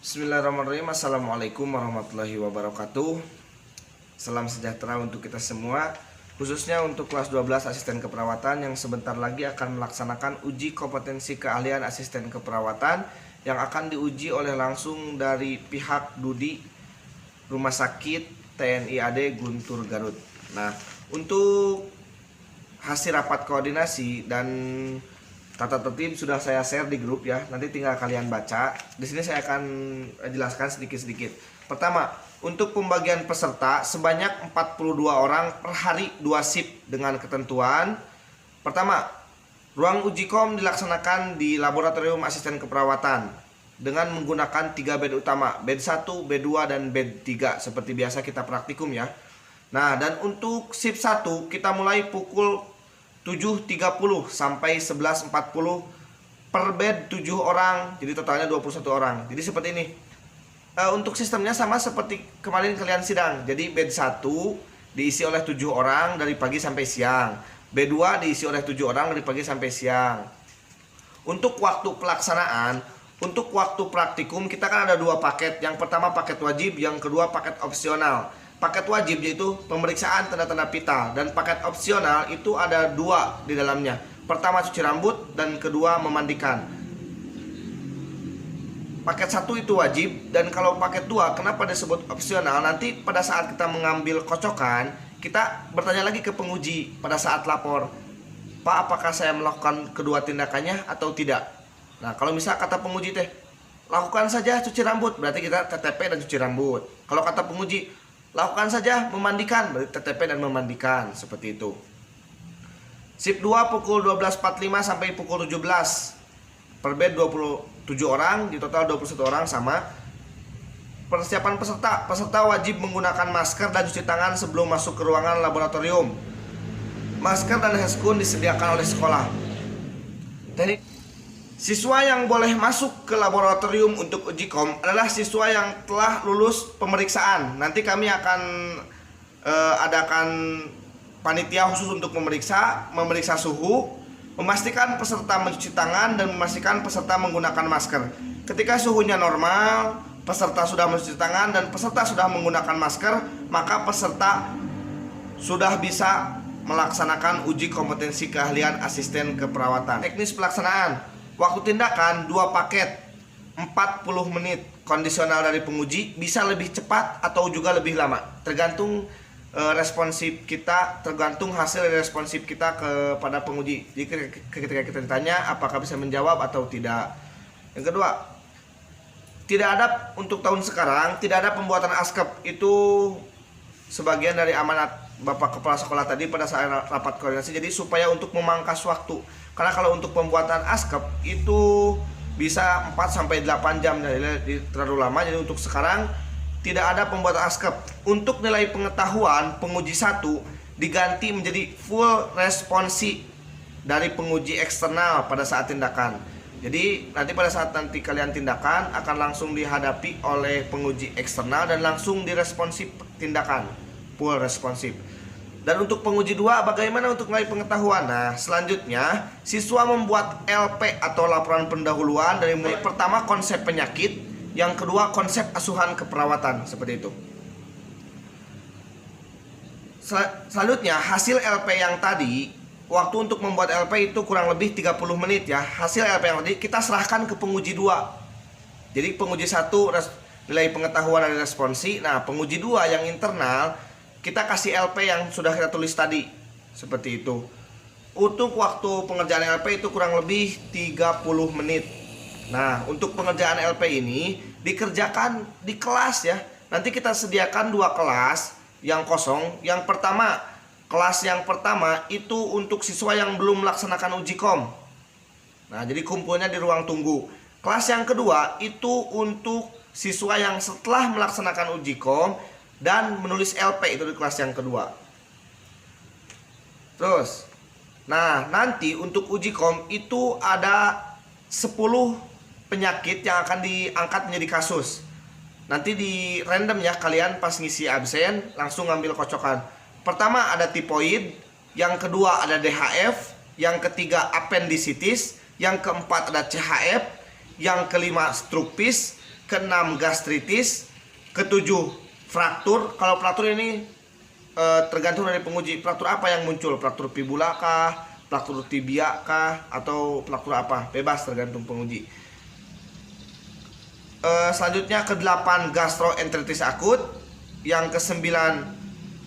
Bismillahirrahmanirrahim. Assalamualaikum warahmatullahi wabarakatuh. Salam sejahtera untuk kita semua, khususnya untuk kelas 12 asisten keperawatan yang sebentar lagi akan melaksanakan uji kompetensi keahlian asisten keperawatan yang akan diuji oleh langsung dari pihak Dudi Rumah Sakit TNI AD Guntur Garut. Nah, untuk hasil rapat koordinasi dan tata tertib sudah saya share di grup ya. Nanti tinggal kalian baca. Di sini saya akan jelaskan sedikit-sedikit. Pertama, untuk pembagian peserta sebanyak 42 orang per hari 2 shift dengan ketentuan. Pertama, ruang uji kom dilaksanakan di laboratorium asisten keperawatan dengan menggunakan 3 bed utama, bed 1, bed 2 dan bed 3 seperti biasa kita praktikum ya. Nah, dan untuk shift 1 kita mulai pukul 7.30 sampai 11.40 per bed 7 orang, jadi totalnya 21 orang. Jadi seperti ini. Untuk sistemnya sama seperti kemarin kalian sidang. Jadi bed 1 diisi oleh 7 orang dari pagi sampai siang. Bed 2 diisi oleh 7 orang dari pagi sampai siang. Untuk waktu pelaksanaan, untuk waktu praktikum kita kan ada 2 paket. Yang pertama paket wajib, yang kedua paket opsional. Paket wajib yaitu pemeriksaan tanda-tanda vital, dan paket opsional itu ada 2 di dalamnya. Pertama cuci rambut dan kedua memandikan. Paket 1 itu wajib, dan kalau paket 2 kenapa disebut opsional? Nanti pada saat kita mengambil kocokan, kita bertanya lagi ke penguji pada saat lapor, Pak, apakah saya melakukan kedua tindakannya atau tidak? Nah, kalau misal kata penguji teh, lakukan saja cuci rambut, berarti kita TTP dan cuci rambut. Kalau kata penguji, lakukan saja memandikan, berarti TTP dan memandikan, seperti itu. Shift 2 pukul 12.45 sampai pukul 17. Per bed 27 orang, di total 21 orang sama. Persiapan peserta, peserta wajib menggunakan masker dan cuci tangan sebelum masuk ke ruangan laboratorium. Masker dan handscoon disediakan oleh sekolah. Teknik siswa yang boleh masuk ke laboratorium untuk uji kom adalah siswa yang telah lulus pemeriksaan. Nanti kami akan adakan panitia khusus untuk memeriksa suhu, memastikan peserta mencuci tangan, dan memastikan peserta menggunakan masker. Ketika suhunya normal, peserta sudah mencuci tangan, dan peserta sudah menggunakan masker, maka peserta sudah bisa melaksanakan uji kompetensi keahlian asisten keperawatan. Teknis pelaksanaan. Waktu tindakan 2 paket 40 menit. Kondisional dari penguji bisa lebih cepat atau juga lebih lama, tergantung responsif kita, tergantung hasil dari responsif kita kepada penguji. Jadi ketika kita ditanya apakah bisa menjawab atau tidak. Yang kedua, tidak ada untuk tahun sekarang tidak ada pembuatan askep. Itu sebagian dari amanat Bapak Kepala Sekolah tadi pada saat rapat koordinasi. Jadi supaya untuk memangkas waktu, karena kalau untuk pembuatan askep itu bisa 4-8 jam, terlalu lama. Jadi untuk sekarang tidak ada pembuatan askep. Untuk nilai pengetahuan penguji 1 diganti menjadi full responsi dari penguji eksternal pada saat tindakan. Jadi nanti pada saat nanti kalian tindakan akan langsung dihadapi oleh penguji eksternal dan langsung diresponsif tindakan, full responsif. Dan untuk penguji 2 bagaimana untuk nilai pengetahuan? Nah, selanjutnya siswa membuat LP atau laporan pendahuluan dari mulai pertama konsep penyakit, yang kedua konsep asuhan keperawatan, seperti itu. Selanjutnya hasil LP yang tadi, waktu untuk membuat LP itu kurang lebih 30 menit ya. Hasil LP yang tadi kita serahkan ke penguji 2. Jadi penguji 1 nilai pengetahuan dan responsi. Nah, penguji 2 yang internal kita kasih LP yang sudah kita tulis tadi, seperti itu. Untuk waktu pengerjaan LP itu kurang lebih 30 menit. Nah, untuk pengerjaan LP ini dikerjakan di kelas ya. Nanti kita sediakan 2 kelas yang kosong. Yang pertama, kelas yang pertama itu untuk siswa yang belum melaksanakan uji kom. Nah, jadi kumpulnya di ruang tunggu. Kelas yang kedua itu untuk siswa yang setelah melaksanakan uji kom dan menulis LP, itu di kelas yang kedua. Terus, nah nanti untuk uji kom itu ada 10 penyakit yang akan diangkat menjadi kasus. Nanti di random ya, kalian pas ngisi absen langsung ngambil kocokan. Pertama ada tipoid, yang kedua ada DHF, yang ketiga appendicitis, yang keempat ada CHF, yang kelima strupis, ke-6 gastritis, ke-7 fraktur. Kalau fraktur ini tergantung dari penguji. Fraktur apa yang muncul? Fraktur fibula kah? Fraktur tibia kah? Atau fraktur apa? Bebas tergantung penguji. Selanjutnya ke-8 gastroenteritis akut, yang ke-9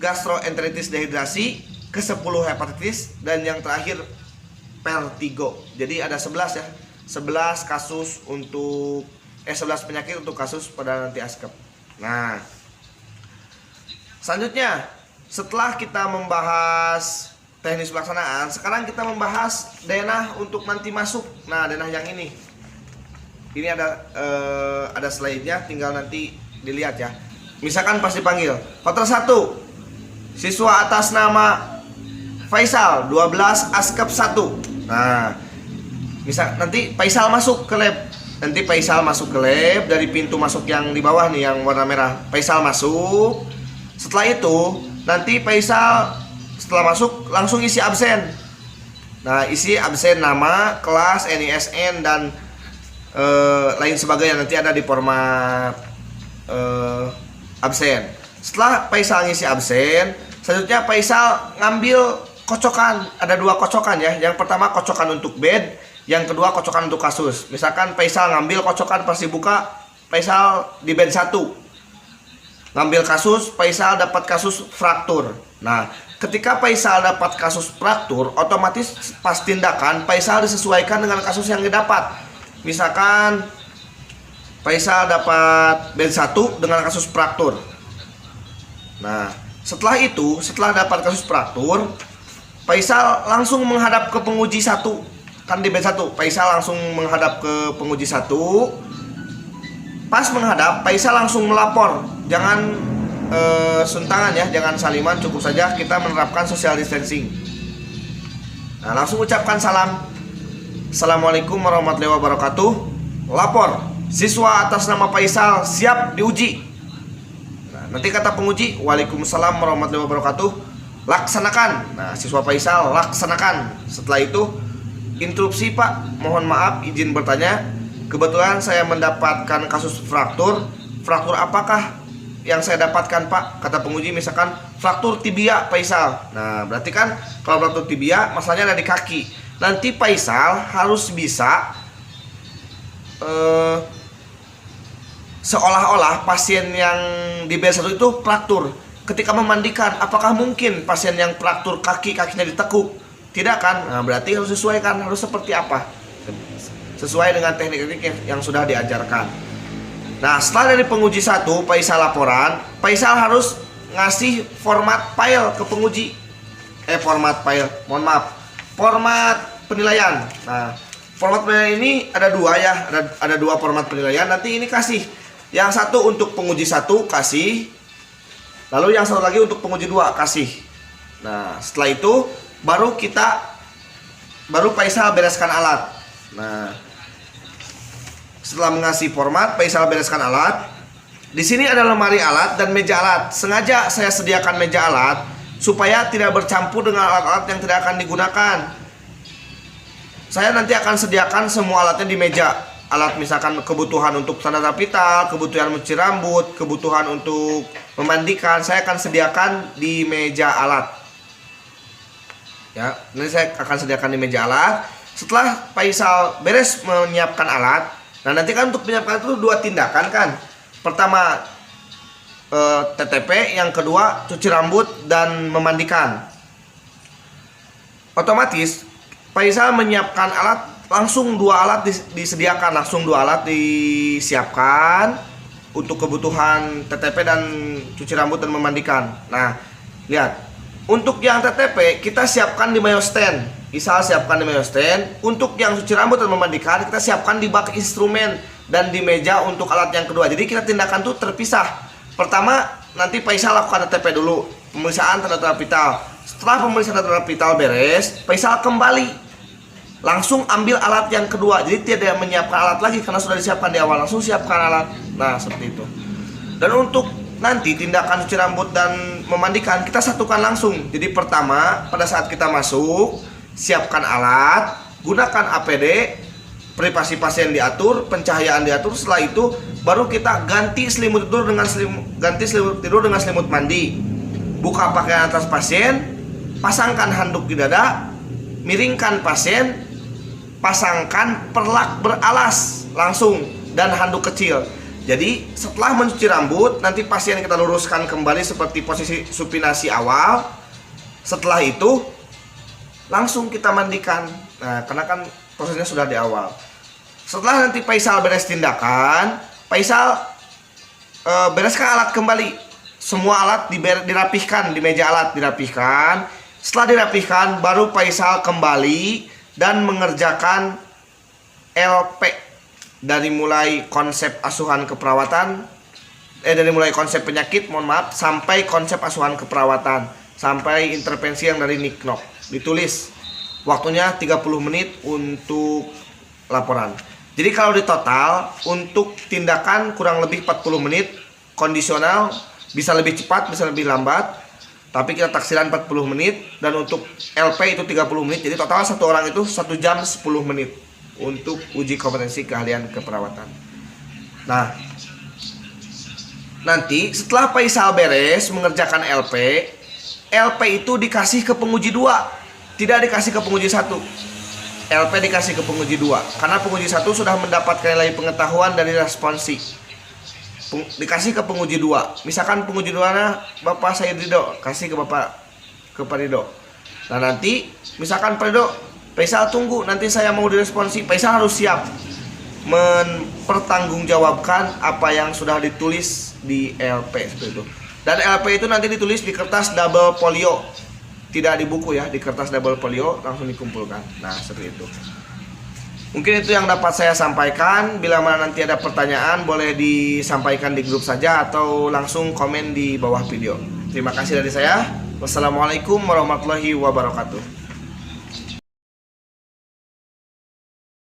gastroenteritis dehidrasi, ke-10 hepatitis, dan yang terakhir vertigo. Jadi ada 11 ya. 11 kasus untuk 11 penyakit untuk kasus pada nanti askep. Nah, selanjutnya setelah kita membahas teknis pelaksanaan, sekarang kita membahas denah untuk nanti masuk. Nah, denah yang ini ada slide-nya, tinggal nanti dilihat ya. Misalkan pas dipanggil kloter 1, siswa atas nama Faisal 12 askep 1. Nah, misal nanti Faisal masuk ke lab. Nanti Faisal masuk ke lab dari pintu masuk yang di bawah nih yang warna merah. Faisal masuk. Setelah itu nanti Faisal setelah masuk langsung isi absen. Nah, isi absen nama, kelas, NISN dan lain sebagainya, nanti ada di format absen. Setelah Faisal ngisi absen, selanjutnya Faisal ngambil kocokan. Ada 2 kocokan ya. Yang pertama kocokan untuk bed, yang kedua kocokan untuk kasus. Misalkan Faisal ngambil kocokan pas dibuka, Faisal di bed 1. Ngambil kasus, Faisal dapat kasus fraktur. Nah, ketika Faisal dapat kasus fraktur, otomatis pas tindakan Faisal disesuaikan dengan kasus yang didapat. Misalkan Faisal dapat bed 1 dengan kasus fraktur. Nah, setelah itu, setelah dapat kasus fraktur, Faisal langsung menghadap ke penguji 1. Kan di bed 1, Faisal langsung menghadap ke penguji 1. Pas menghadap, Faisal langsung melapor. Jangan suntangan ya, jangan saliman, cukup saja kita menerapkan social distancing. Nah, langsung ucapkan salam. Assalamualaikum warahmatullahi wabarakatuh. Lapor, siswa atas nama Faisal siap diuji. Nah, nanti kata penguji, Waalaikumsalam warahmatullahi wabarakatuh, laksanakan. Nah, siswa Faisal laksanakan. Setelah itu interupsi, Pak, mohon maaf izin bertanya, kebetulan saya mendapatkan kasus fraktur. Fraktur apakah yang saya dapatkan, Pak? Kata penguji, misalkan fraktur tibia Faisal. Nah, berarti kan kalau fraktur tibia masalahnya ada di kaki. Nanti Faisal harus bisa seolah-olah pasien yang di bed 1 itu fraktur. Ketika memandikan, apakah mungkin pasien yang fraktur kakinya ditekuk? Tidak kan? Nah, berarti harus sesuaikan, harus seperti apa? Sesuai dengan teknik-teknik yang sudah diajarkan. Nah, setelah dari penguji 1 Faisal laporan, Faisal harus ngasih format file ke penguji. Format file, mohon maaf, format penilaian. Nah, format penilaian ini ada 2 ya, ada 2 format penilaian. Nanti ini kasih yang satu untuk penguji 1 kasih, lalu yang satu lagi untuk penguji 2 kasih. Nah, setelah itu baru Faisal bereskan alat. Nah, setelah mengasih format, Faisal bereskan alat. Di sini ada lemari alat dan meja alat. Sengaja saya sediakan meja alat supaya tidak bercampur dengan alat-alat yang tidak akan digunakan. Saya nanti akan sediakan semua alatnya di meja. Alat misalkan kebutuhan untuk standar rapital, kebutuhan mencuci rambut, kebutuhan untuk memandikan, saya akan sediakan di meja alat. Ya, nanti saya akan sediakan di meja alat. Setelah Faisal beres menyiapkan alat, nah nanti kan untuk menyiapkan itu 2 tindakan kan. Pertama TTP, yang kedua cuci rambut dan memandikan. Otomatis Faisal menyiapkan alat, langsung 2 alat disediakan, langsung 2 alat disiapkan untuk kebutuhan TTP dan cuci rambut dan memandikan. Nah, lihat, untuk yang TTP kita siapkan di Mayo Stand. Isal siapkan di Mayo Stand. Untuk yang cuci rambut dan memandikan kita siapkan di bak instrumen dan di meja untuk alat yang kedua. Jadi kita tindakan tuh terpisah. Pertama nanti Faisal lakukan TTP dulu, pemeriksaan tanda-tanda vital. Setelah pemeriksaan tanda-tanda vital beres, Faisal kembali langsung ambil alat yang kedua. Jadi tidak menyiapkan alat lagi karena sudah disiapkan di awal, langsung siapkan alat. Nah, seperti itu. Dan untuk nanti tindakan cuci rambut dan memandikan kita satukan langsung. Jadi pertama pada saat kita masuk, siapkan alat, gunakan APD, privasi pasien diatur, pencahayaan diatur. Setelah itu baru kita ganti selimut tidur dengan selimut mandi. Buka pakaian atas pasien, pasangkan handuk di dada, miringkan pasien, pasangkan perlak beralas langsung dan handuk kecil. Jadi setelah mencuci rambut, nanti pasien kita luruskan kembali seperti posisi supinasi awal. Setelah itu langsung kita mandikan. Nah, karena kan prosesnya sudah di awal. Setelah nanti Faisal beres tindakan, Faisal bereskan alat kembali. Semua alat dirapihkan, di meja alat dirapihkan. Setelah dirapihkan, baru Faisal kembali dan mengerjakan LP. Dari mulai konsep asuhan keperawatan, dari mulai konsep penyakit, mohon maaf, sampai konsep asuhan keperawatan, sampai intervensi yang dari Niknok. Ditulis waktunya 30 menit untuk laporan. Jadi kalau di total untuk tindakan kurang lebih 40 menit, kondisional bisa lebih cepat, bisa lebih lambat, tapi kita taksiran 40 menit, dan untuk LP itu 30 menit. Jadi total satu orang itu 1 jam 10 menit untuk uji kompetensi keahlian keperawatan. Nah, nanti setelah Faisal beres mengerjakan LP itu dikasih ke penguji 2, tidak dikasih ke penguji 1. LP dikasih ke penguji 2 karena penguji 1 sudah mendapatkan nilai pengetahuan dari responsi. Dikasih ke penguji 2. Misalkan penguji 2-nya Bapak Said Ridho, kasih ke Pak Ridho. Nah, nanti misalkan Pak Ridho, Faisal tunggu, nanti saya mau diresponsi. Faisal harus siap mempertanggungjawabkan apa yang sudah ditulis di LP seperti itu. Dan LP itu nanti ditulis di kertas double folio, tidak di buku ya, di kertas double folio langsung dikumpulkan. Nah, seperti itu. Mungkin itu yang dapat saya sampaikan. Bila mana nanti ada pertanyaan, boleh disampaikan di grup saja atau langsung komen di bawah video. Terima kasih dari saya. Wassalamualaikum warahmatullahi wabarakatuh.